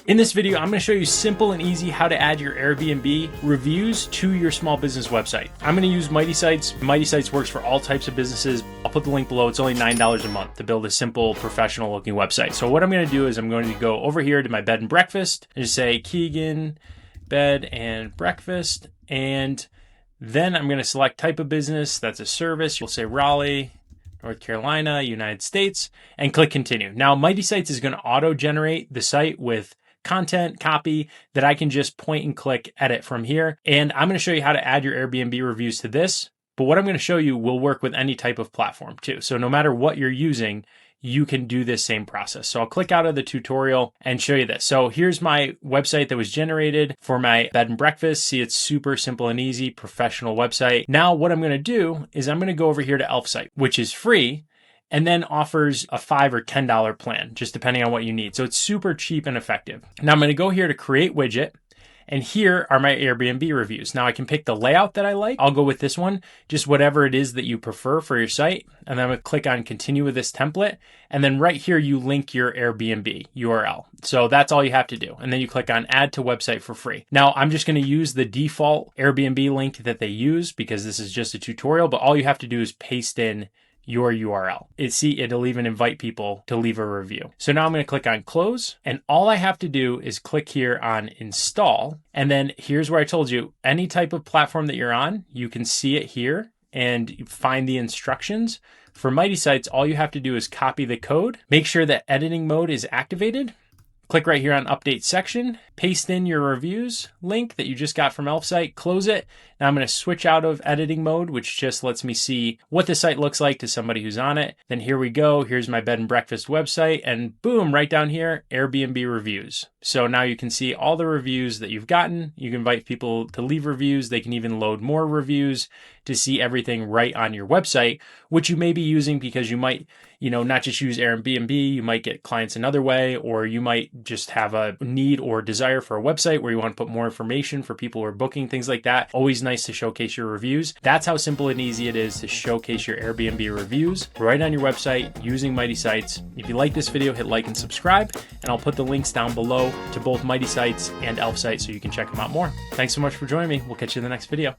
In this video, I'm going to show you simple and easy how to add your Airbnb reviews to your small business website. I'm going to use Mighty Sites. Mighty Sites works for all types of businesses. I'll put the link below. It's only $9 a month to build a simple, professional looking website. So what I'm going to do is I'm going to go over here to my bed and breakfast and just say Keegan bed and breakfast. And then I'm going to select type of business. That's a service. We'll say Raleigh, North Carolina, United States, and click continue. Now, Mighty Sites is going to auto-generate the site with content, copy that I can just point and click edit from here. And I'm going to show you how to add your Airbnb reviews to this. But what I'm going to show you will work with any type of platform too. So no matter what you're using, you can do this same process. So I'll click out of the tutorial and show you this. So here's my website that was generated for my bed and breakfast. See, it's super simple and easy, professional website. Now what I'm going to do is I'm going to go over here to Elf Site, which is free, and then offers a $5 or $10 plan, just depending on what you need. So it's super cheap and effective. Now I'm going to go here to create widget. And here are my Airbnb reviews. Now I can pick the layout that I like. I'll go with this one, just whatever it is that you prefer for your site. And then I'm gonna click on continue with this template. And then right here, you link your Airbnb URL. So that's all you have to do. And then you click on add to website for free. Now I'm just gonna use the default Airbnb link that they use because this is just a tutorial, but all you have to do is paste in your URL. It'll even invite people to leave a review. So now I'm going to click on close, and all I have to do is click here on install. And then here's where I told you, any type of platform that you're on, you can see it here and find the instructions. For Mighty Sites, all you have to do is copy the code, make sure that editing mode is activated. Click right here on update section, paste in your reviews link that you just got from Elf Site, close it. Now I'm going to switch out of editing mode, which just lets me see what the site looks like to somebody who's on it. Then here we go. Here's my bed and breakfast website, and boom, right down here, Airbnb reviews. So now you can see all the reviews that you've gotten. You can invite people to leave reviews. They can even load more reviews to see everything right on your website, which you may be using because you might, not just use Airbnb, you might get clients another way, or you might just have a need or desire for a website where you want to put more information for people who are booking, things like that. Always nice to showcase your reviews. That's how simple and easy it is to showcase your Airbnb reviews right on your website using Mighty Sites. If you like this video, hit like and subscribe, and I'll put the links down below to both Mighty Sites and Elf Site so you can check them out more. Thanks so much for joining me. We'll catch you in the next video.